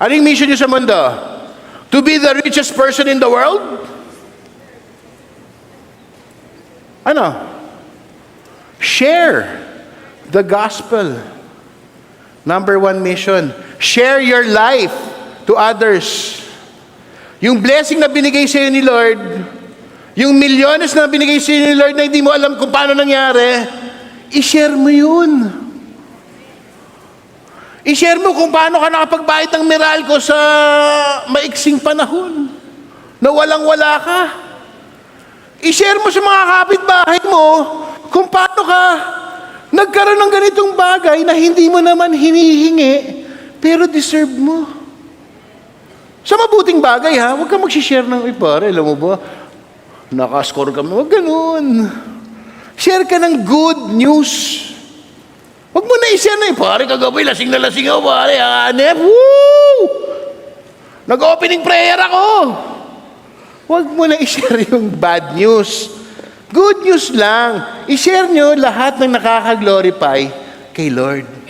Ano yung mission nyo sa mundo? To be the richest person in the world? Ano? Share the gospel. Number 1 mission. Share your life to others. Yung blessing na binigay sa iyo ni Lord, yung milyones na binigay sa iyo ni Lord na hindi mo alam kung paano nangyari, i-share mo yun. I-share mo kung paano ka nakapagbayad ng Meralco sa maiksing panahon na walang-wala ka. I-share mo sa mga kapitbahay mo kung paano ka nagkaroon ng ganitong bagay na hindi mo naman hinihingi, pero deserve mo. Sa mabuting bagay ha, huwag ka mag-share ng, pare, alam mo ba, naka-score ka mo, huwag ganun. Share ka ng good news. Huwag mo na i-share na, pare, kagabi, lasing na lasing ako, pare, hanep, woo! Nag-opening prayer ako. Huwag mo na i-share yung bad news. Good news lang. I-share nyo lahat ng nakaka-glorify kay Lord.